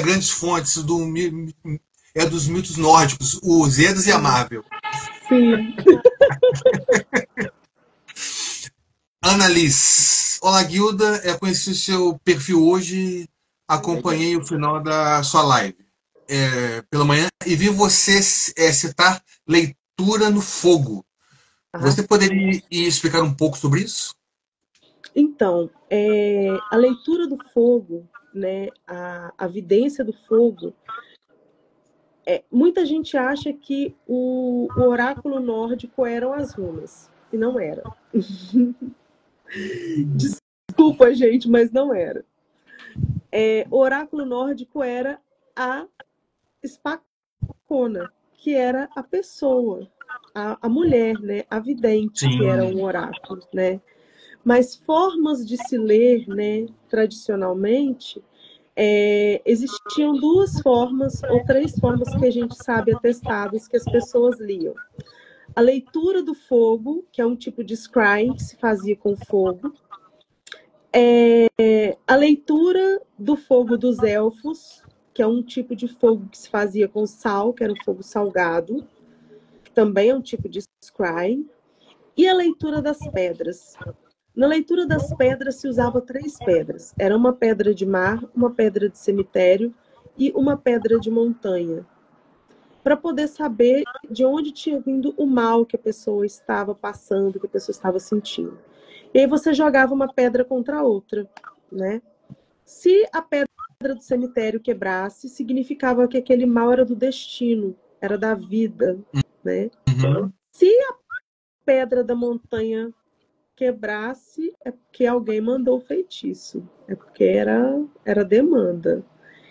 grandes fontes dos mitos nórdicos, os Eddas e a Marvel. Sim. Annalise. Olá, Guilda. Conheci o seu perfil hoje, acompanhei o final da sua live pela manhã e vi você citar leitura no fogo. Você poderia explicar um pouco sobre isso? Então, a leitura do fogo, né, a vidência do fogo, muita gente acha que o oráculo nórdico eram as runas, e não era. Desculpa, gente, mas não era. O oráculo nórdico era a espacona, que era a pessoa, a mulher, né, a vidente, que era Sim. um oráculo, né? Mas formas de se ler, né, tradicionalmente, existiam 2 formas ou 3 formas que a gente sabe atestadas que as pessoas liam. A leitura do fogo, que é um tipo de scrying que se fazia com fogo. A leitura do fogo dos elfos, que é um tipo de fogo que se fazia com sal, que era um fogo salgado, que também é um tipo de scrying, e a leitura das pedras. Na leitura das pedras se usava 3 pedras. Era uma pedra de mar, uma pedra de cemitério e uma pedra de montanha, para poder saber de onde tinha vindo o mal que a pessoa estava passando, que a pessoa estava sentindo. E aí você jogava uma pedra contra a outra, né? Se a pedra do cemitério quebrasse, significava que aquele mal era do destino, era da vida, né? Uhum. Se a pedra da montanha quebrasse, é porque alguém mandou o feitiço, é porque era demanda.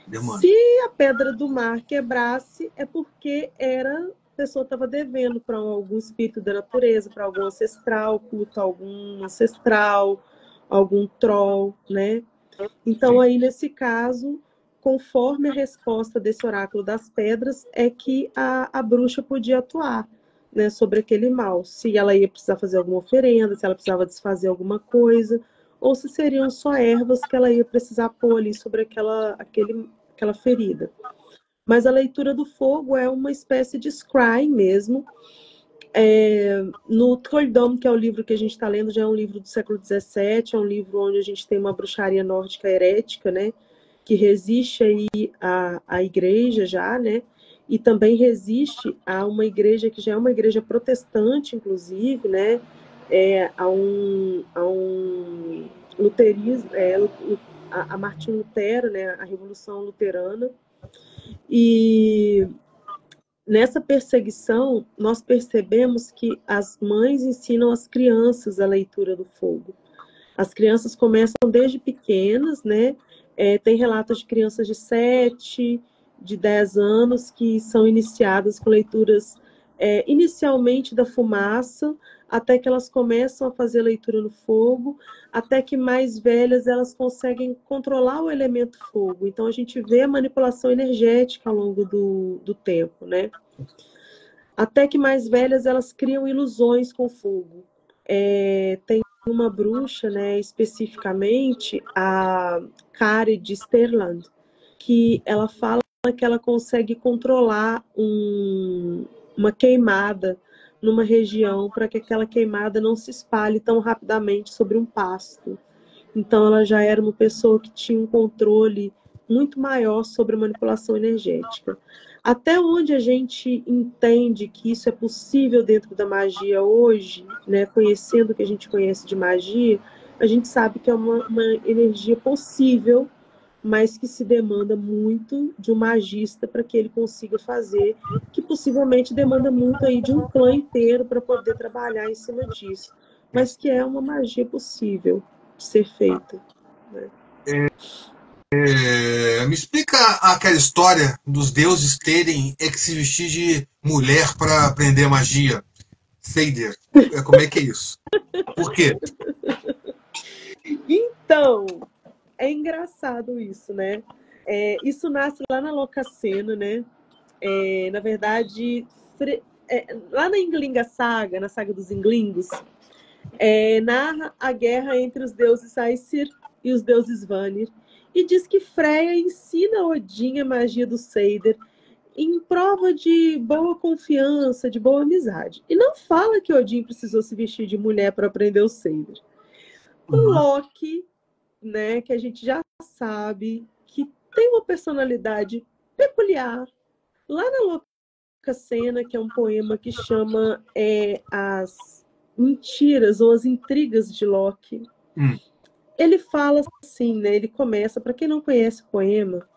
Demanda. Se a pedra do mar quebrasse, é porque a pessoa estava devendo para algum espírito da natureza, para algum ancestral, culto a algum ancestral, algum troll, né? Então, aí, nesse caso, conforme a resposta desse oráculo das pedras, é que a bruxa podia atuar, né, sobre aquele mal. Se ela ia precisar fazer alguma oferenda, se ela precisava desfazer alguma coisa, ou se seriam só ervas que ela ia precisar pôr ali sobre aquela ferida. Mas a leitura do fogo é uma espécie de scry mesmo. No Trolldom, que é o livro que a gente está lendo, já é um livro do século XVII, é um livro onde a gente tem uma bruxaria nórdica herética, né, que resiste aí à igreja já, né, e também resiste a uma igreja que já é uma igreja protestante, inclusive, né, a um luterismo, a Martim Lutero, né, a Revolução Luterana. E nessa perseguição, nós percebemos que as mães ensinam as crianças a leitura do fogo. As crianças começam desde pequenas, né? Tem relatos de crianças de 7, de 10 anos que são iniciadas com leituras inicialmente da fumaça, até que elas começam a fazer leitura no fogo, até que mais velhas elas conseguem controlar o elemento fogo. Então a gente vê a manipulação energética ao longo do tempo, né? Até que mais velhas elas criam ilusões com fogo. Tem uma bruxa, né, especificamente, a Kari de Sterland, que ela fala que ela consegue controlar uma queimada numa região para que aquela queimada não se espalhe tão rapidamente sobre um pasto. Então ela já era uma pessoa que tinha um controle muito maior sobre a manipulação energética. Até onde a gente entende que isso é possível dentro da magia hoje, né, conhecendo o que a gente conhece de magia, a gente sabe que é uma energia possível, mas que se demanda muito de um magista para que ele consiga fazer, que possivelmente demanda muito aí de um clã inteiro para poder trabalhar em cima disso, mas que é uma magia possível de ser feita, né? Me explica aquela história dos deuses terem que se vestir de mulher para aprender magia. Seider. Como é que é isso? Por quê? Então, é engraçado isso, né? Isso nasce lá na Locacena, né? Na verdade, lá na Inglinga Saga, na Saga dos Inglingos, narra a guerra entre os deuses Aesir e os deuses Vanir, e diz que Freya ensina a Odin a magia do Seider em prova de boa confiança, de boa amizade. E não fala que Odin precisou se vestir de mulher para aprender o Seider. O Loki, né, que a gente já sabe que tem uma personalidade peculiar. Lá na Locacena, que é um poema que chama as mentiras ou as intrigas de Loki, ele fala assim, né, ele começa, para quem não conhece o poema,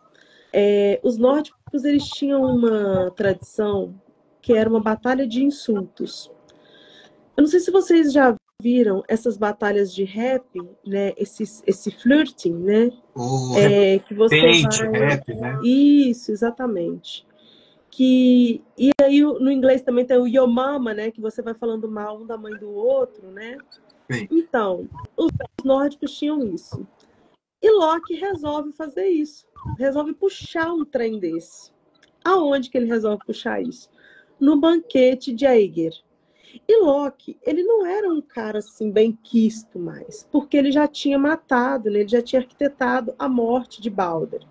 os nórdicos eles tinham uma tradição que era uma batalha de insultos. Eu não sei se vocês já viram essas batalhas de rap, né? Esse flirting, né? Que você vai... rap, né? Isso, exatamente. E aí no inglês também tem o yo mama, né? Que você vai falando mal um da mãe do outro, né? Sim. Então, os nórdicos tinham isso. E Loki resolve fazer isso. Resolve puxar um trem desse. Aonde que ele resolve puxar isso? No banquete de Aegir. E Loki, ele não era um cara assim bem quisto mais, porque ele já tinha matado, né? Ele já tinha arquitetado a morte de Balder.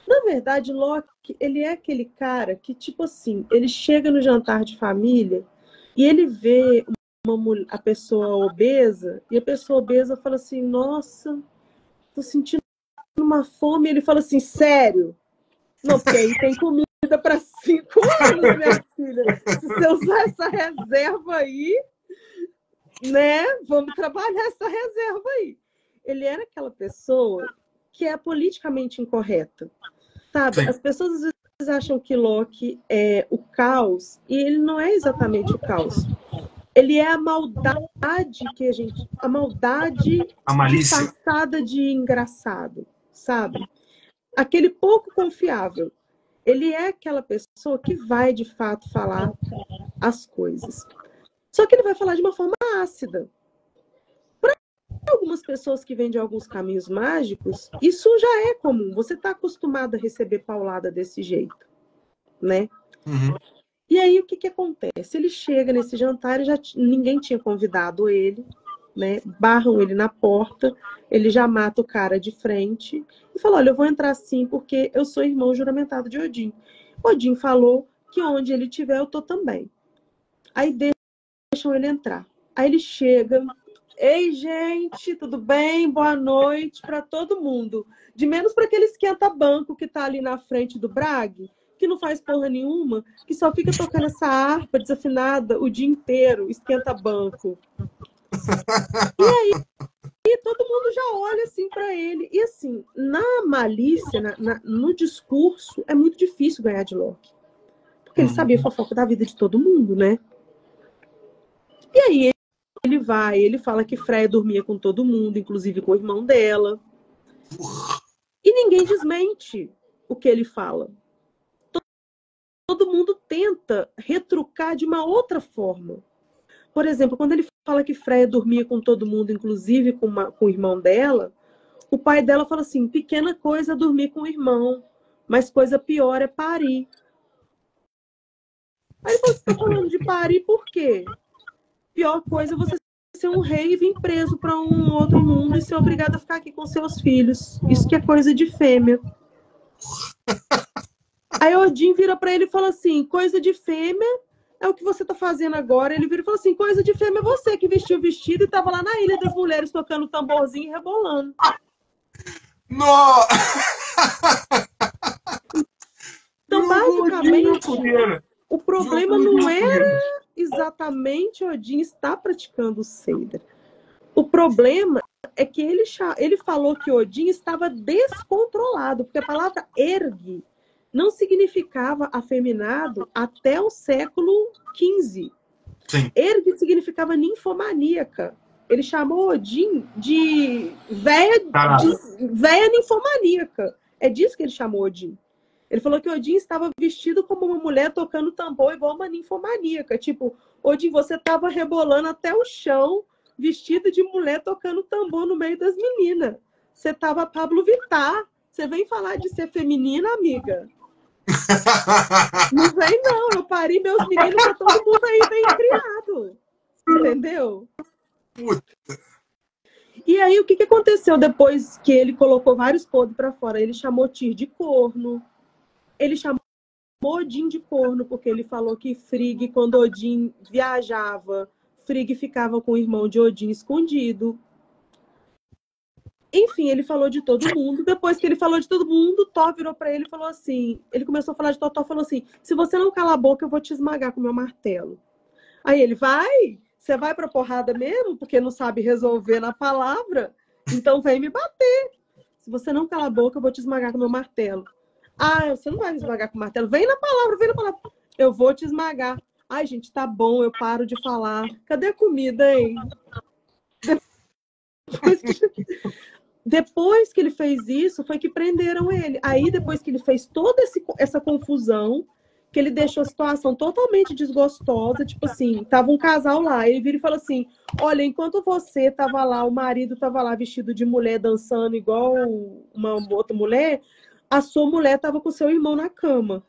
Na verdade, Locke, ele é aquele cara que, tipo assim, ele chega no jantar de família e ele vê a pessoa obesa, e a pessoa obesa fala assim, nossa, tô sentindo uma fome. E ele fala assim, sério? Não, porque aí tem comida para 5 anos, minha filha. Se você usar essa reserva aí, né? Vamos trabalhar essa reserva aí. Ele era aquela pessoa que é politicamente incorreta. Sabe? Sim. As pessoas às vezes acham que Locke é o caos, e ele não é exatamente o caos. Ele é a maldade que a maldade A malícia. disfarçada de engraçado, sabe? Aquele pouco confiável. Ele é aquela pessoa que vai, de fato, falar as coisas. Só que ele vai falar de uma forma ácida. Para algumas pessoas que vêm de alguns caminhos mágicos, isso já é comum. Você está acostumado a receber paulada desse jeito, né? Uhum. E aí, o que que acontece? Ele chega nesse jantar e ninguém tinha convidado ele, né? Barram ele na porta, ele já mata o cara de frente e fala, olha, eu vou entrar sim porque eu sou irmão juramentado de Odin. Odin falou que onde ele estiver, eu tô também. Aí deixam ele entrar. Aí ele chega, ei, gente, tudo bem? Boa noite para todo mundo. De menos para aquele esquenta-banco que tá ali na frente do Brag, que não faz porra nenhuma, que só fica tocando essa harpa desafinada o dia inteiro, esquenta-banco. E todo mundo já olha assim para ele. E assim, na malícia, no discurso, é muito difícil ganhar de Locke. Porque ele sabia a fofoca da vida de todo mundo, né? E aí ele fala que Freya dormia com todo mundo, inclusive com o irmão dela. E ninguém desmente o que ele fala. Todo mundo tenta retrucar de uma outra forma. Por exemplo, quando ele fala que Freya dormia com todo mundo, inclusive com o irmão dela, o pai dela fala assim, pequena coisa é dormir com o irmão, mas coisa pior é parir. Aí você está falando de parir por quê? Pior coisa é você ser um rei e vir preso para um outro mundo e ser obrigado a ficar aqui com seus filhos. Isso que é coisa de fêmea. Aí Odin vira para ele e fala assim, coisa de fêmea é o que você tá fazendo agora. Ele vira e fala assim, coisa de fêmea é você que vestiu o vestido e tava lá na Ilha das Mulheres tocando tamborzinho e rebolando. No! Então, basicamente, o problema não era exatamente Odin estar praticando o Seider. O problema é que ele falou que Odin estava descontrolado, porque a palavra ergue não significava afeminado até o século XV. Sim. Ergue significava ninfomaníaca. Ele chamou Odin de véia ninfomaníaca. É disso que ele chamou Odin. Ele falou que Odin estava vestido como uma mulher tocando tambor igual uma ninfomaníaca. Tipo, Odin, você estava rebolando até o chão, vestido de mulher tocando tambor no meio das meninas. Você estava Pablo Vittar. Você vem falar de ser feminina, amiga? Não vem, não. Eu pari meus meninos pra todo mundo aí bem criado. Entendeu? Puta. E aí, o que aconteceu depois que ele colocou vários podres pra fora? Ele chamou Tyr de corno. Ele chamou Odin de corno, porque ele falou que Frigg, quando Odin viajava, Frigg ficava com o irmão de Odin escondido. Enfim, ele falou de todo mundo. Depois que ele falou de todo mundo, Thor virou pra ele e falou assim... Ele começou a falar de Thor, Thor falou assim... Se você não calar a boca, eu vou te esmagar com o meu martelo. Aí ele, vai? Você vai pra porrada mesmo? Porque não sabe resolver na palavra? Então vem me bater. Se você não calar a boca, eu vou te esmagar com o meu martelo. Ah, você não vai me esmagar com o martelo. Vem na palavra, vem na palavra. Eu vou te esmagar. Ai, gente, tá bom, eu paro de falar. Cadê a comida, hein? Depois que ele fez isso, foi que prenderam ele. Aí, depois que ele fez toda essa confusão, que ele deixou a situação totalmente desgostosa, tipo assim, tava um casal lá, ele vira e fala assim, olha, enquanto você tava lá, o marido tava lá vestido de mulher, dançando igual uma outra mulher, a sua mulher tava com seu irmão na cama.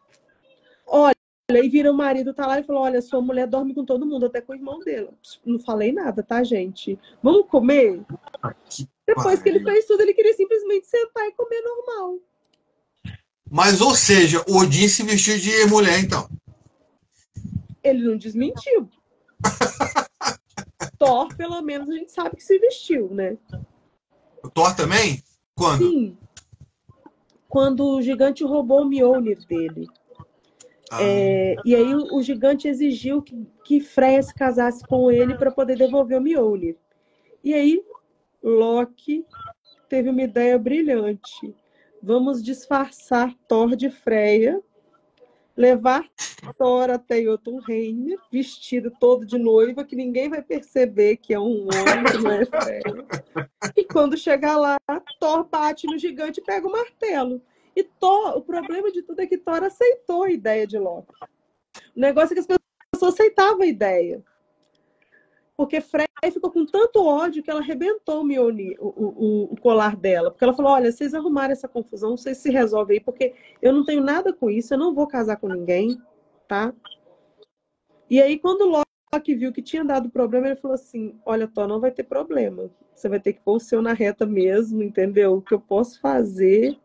Olha, aí vira o marido, tá lá e falou, olha, sua mulher dorme com todo mundo, até com o irmão dela. Não falei nada, tá, gente? Vamos comer? Depois que ele fez tudo, ele queria simplesmente sentar e comer normal. Mas, ou seja, Odin se vestiu de mulher, então. Ele não desmentiu. Thor, pelo menos, a gente sabe que se vestiu, né? O Thor também? Quando? Sim. Quando o gigante roubou o Mjolnir dele. E aí o gigante exigiu que Freya se casasse com ele para poder devolver o Mjolnir. E aí Loki teve uma ideia brilhante. Vamos disfarçar Thor de Freya, levar Thor até Jotunheim, vestido todo de noiva, que ninguém vai perceber que é um homem, que não é Freya. E quando chegar lá, Thor bate no gigante e pega o martelo. E Thor, o problema de tudo é que Thor aceitou a ideia de Loki. O negócio é que as pessoas aceitavam a ideia. Porque Freya ficou com tanto ódio que ela arrebentou o colar dela. Porque ela falou, olha, vocês arrumaram essa confusão, vocês se resolvem aí, porque eu não tenho nada com isso, eu não vou casar com ninguém, tá? E aí, quando Loki viu que tinha dado problema, ele falou assim, olha, Thor, não vai ter problema. Você vai ter que pôr o seu na reta mesmo, entendeu? O que eu posso fazer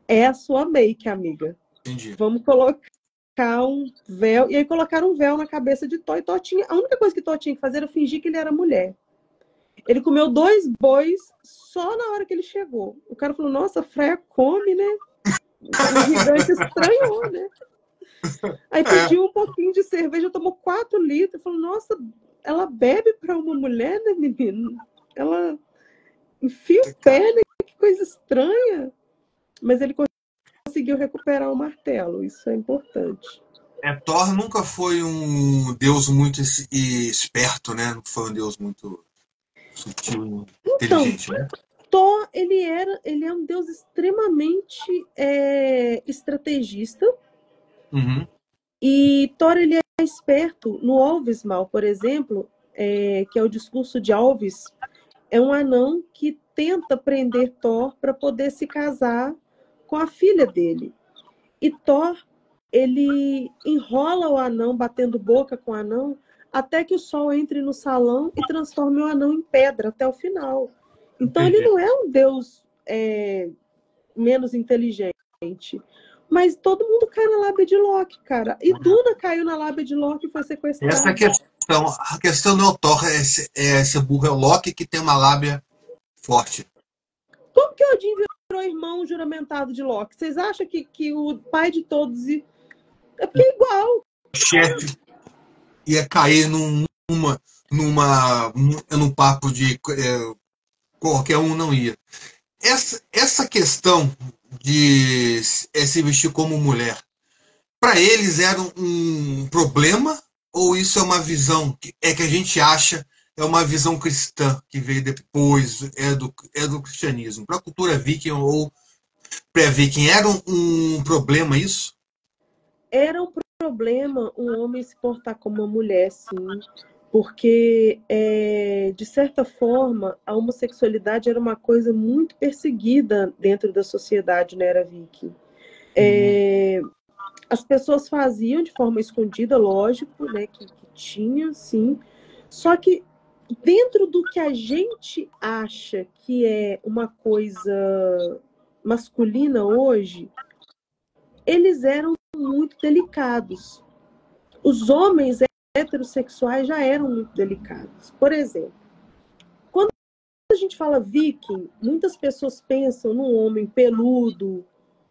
é a sua make, amiga. Entendi. Vamos colocar um véu. E aí colocaram um véu na cabeça de Thor. E Thor tinha... A única coisa que Thor tinha que fazer era fingir que ele era mulher. Ele comeu 2 bois só na hora que ele chegou. O cara falou, nossa, Freya come, né? O gigante estranhou, né? Aí pediu um pouquinho de cerveja, tomou 4 litros. Falou, nossa, ela bebe para uma mulher, né, menino? Ela enfia o pé, né? Que coisa estranha. Mas ele conseguiu recuperar o martelo. Isso é importante. Thor nunca foi um deus muito esperto, né? Não foi um deus muito sutil, inteligente, né? Thor, ele é um deus extremamente estrategista. Uhum. E Thor, ele é esperto. No Alvesmal, por exemplo, que é o discurso de Alvis, é um anão que tenta prender Thor para poder se casar com a filha dele. E Thor, ele enrola o anão, batendo boca com o anão, até que o sol entre no salão e transforme o anão em pedra até o final. Então, Entendi. ele não é um deus menos inteligente. Mas todo mundo cai na lábia de Loki, cara. E Duna caiu na lábia de Loki e foi sequestrada. Essa é a questão não é o Thor, esse burro é o Loki que tem uma lábia forte. Como que Odin virou irmão juramentado de Loki? Vocês acham que o pai de todos... É porque é igual. O chefe ia cair num papo de qualquer um não ia. Essa questão de se vestir como mulher, para eles era um problema ou isso é uma visão que a gente acha é uma visão cristã que veio depois do cristianismo? Para a cultura viking ou pré-viking era um problema isso? Era um problema um homem se portar como uma mulher, sim. Porque, de certa forma, a homossexualidade era uma coisa muito perseguida dentro da sociedade na era viking. As pessoas faziam de forma escondida, lógico, né, que tinha, sim. Só que dentro do que a gente acha que é uma coisa masculina hoje, eles eram muito delicados. Os homens heterossexuais já eram muito delicados. Por exemplo, quando a gente fala viking, muitas pessoas pensam num homem peludo,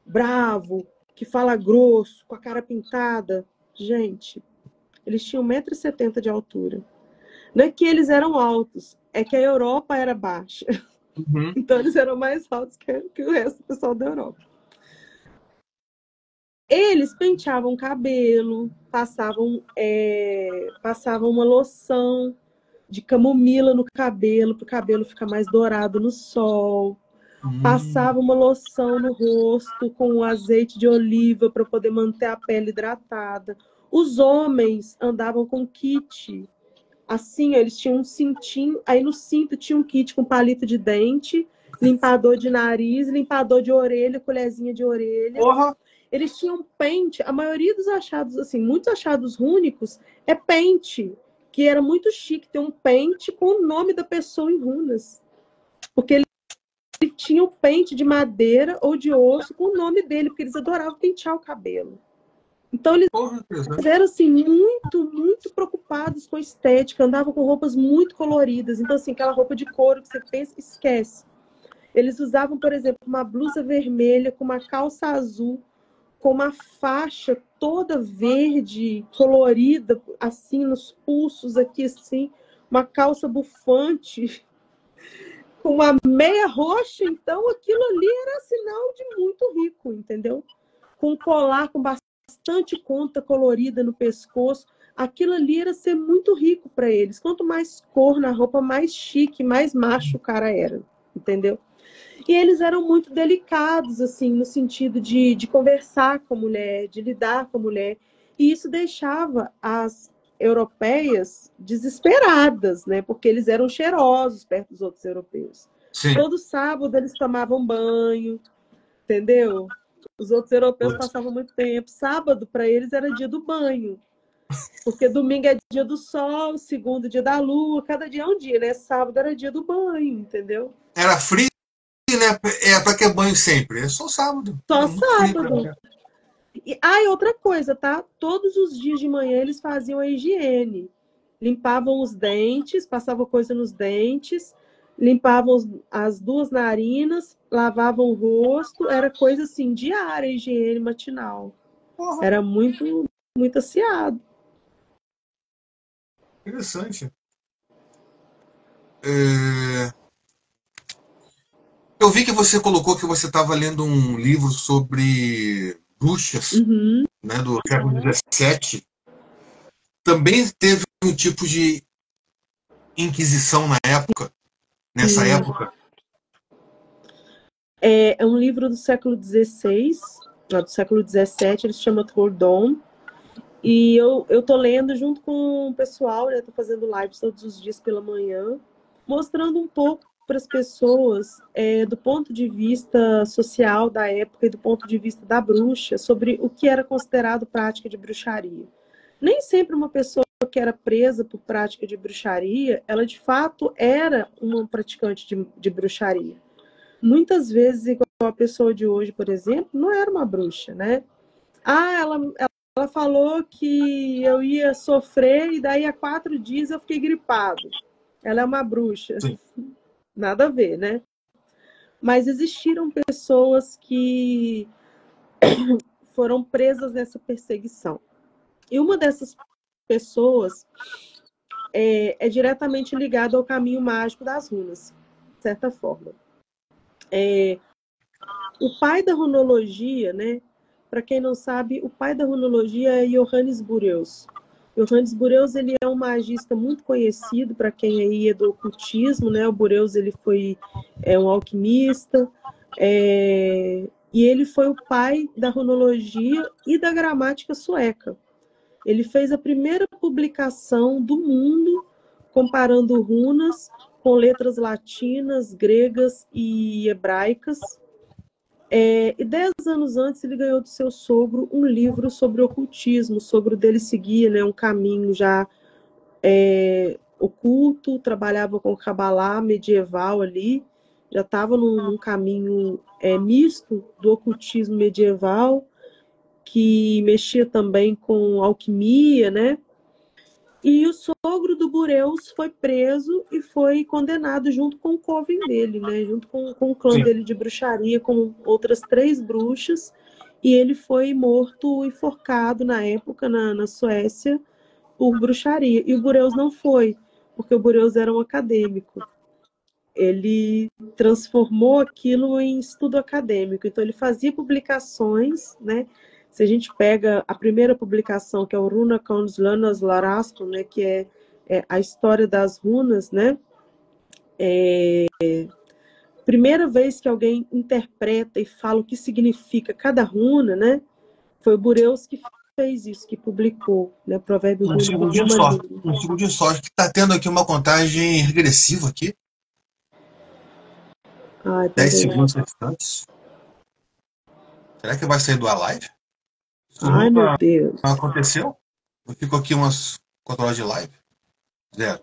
bravo, que fala grosso, com a cara pintada. Gente, eles tinham 1,70 m de altura. Não é que eles eram altos, é que a Europa era baixa. Uhum. Então eles eram mais altos que o resto do pessoal da Europa. Eles penteavam o cabelo, passavam uma loção de camomila no cabelo, para o cabelo ficar mais dourado no sol. Passava uma loção no rosto com azeite de oliva para poder manter a pele hidratada. Os homens andavam com kit. Assim, eles tinham um cintinho, aí no cinto tinha um kit com palito de dente, limpador de nariz, limpador de orelha, colherzinha de orelha. Porra. Eles tinham pente. A maioria dos achados, assim, muitos achados rúnicos é pente, que era muito chique ter um pente com o nome da pessoa em runas. Porque tinha um pente de madeira ou de osso com o nome dele, porque eles adoravam pentear o cabelo. Então, eles eram assim, muito preocupados com estética, andavam com roupas muito coloridas. Então, assim, aquela roupa de couro que você pensa, esquece. Eles usavam, por exemplo, uma blusa vermelha com uma calça azul, com uma faixa toda verde, colorida, assim, nos pulsos aqui, assim, uma calça bufante, com uma meia roxa. Então, aquilo ali era sinal de muito rico, entendeu? Com um colar com bastante conta colorida no pescoço. Aquilo ali era ser muito rico para eles. Quanto mais cor na roupa, mais chique, mais macho o cara era, entendeu? E eles eram muito delicados, assim, no sentido de conversar com a mulher, de lidar com a mulher. E isso deixava as europeias desesperadas, né? Porque eles eram cheirosos perto dos outros europeus. Sim. Todo sábado eles tomavam banho, entendeu? Os outros europeus passavam muito tempo. Sábado, para eles, era dia do banho. Porque domingo é dia do sol, segundo dia da lua, cada dia é um dia, né? Sábado era dia do banho, entendeu? Era frio, né? Pra que banho sempre? É só sábado. Só sábado. E outra coisa, tá? Todos os dias de manhã eles faziam a higiene. Limpavam os dentes, passavam coisa nos dentes, limpavam as duas narinas, lavavam o rosto. Era coisa assim, diária, higiene matinal. Era muito aciado. Interessante. Eu vi que você colocou que você estava lendo um livro sobre bruxas, né, do século XVII. Também teve um tipo de inquisição na época, nessa época? É um livro do século XVI, do século XVII, ele se chama Troldon. E eu tô lendo junto com o pessoal, né? Tô fazendo lives todos os dias pela manhã, mostrando um pouco para as pessoas, do ponto de vista social da época e do ponto de vista da bruxa, sobre o que era considerado prática de bruxaria. Nem sempre uma pessoa que era presa por prática de bruxaria, ela de fato era uma praticante de bruxaria. Muitas vezes, igual a pessoa de hoje, por exemplo, não era uma bruxa, né? Ela falou que eu ia sofrer e daí a 4 dias eu fiquei gripado. Ela é uma bruxa. Sim. Nada a ver, né? Mas existiram pessoas que foram presas nessa perseguição. E uma dessas pessoas é diretamente ligada ao caminho mágico das runas, de certa forma. O pai da runologia, né? Para quem não sabe, o pai da runologia é Johannes Bureuus. Johannes Bureuus, ele é um magista muito conhecido para quem aí é do ocultismo, né? O Bureuus, ele foi um alquimista, e ele foi o pai da runologia e da gramática sueca. Ele fez a primeira publicação do mundo comparando runas com letras latinas, gregas e hebraicas. E 10 anos antes ele ganhou do seu sogro um livro sobre ocultismo. O sogro dele seguia, né, um caminho já oculto, trabalhava com Kabbalah medieval ali, já estava num caminho misto do ocultismo medieval, que mexia também com alquimia, né? E o sogro do Bureuus foi preso e foi condenado junto com o coven dele, né? Junto com o clã dele de bruxaria, com outras 3 bruxas. E ele foi morto, enforcado na época, na Suécia, por bruxaria. E o Bureuus não foi, porque o Bureuus era um acadêmico. Ele transformou aquilo em estudo acadêmico. Então, ele fazia publicações, né? Se a gente pega a primeira publicação, que é o Runa Kons Lanas Larasto, né, que é a história das runas, né? Primeira vez que alguém interpreta e fala o que significa cada runa, né? Foi o Bureuus que fez isso, que publicou, né? Provérbio Um segundinho só. Um segundinho só. Acho que está tendo aqui uma contagem regressiva aqui. 10 segundos restantes. Será que vai sair do live? Ai, meu Deus. Não aconteceu? Eu fico aqui umas 4 horas de live. 0.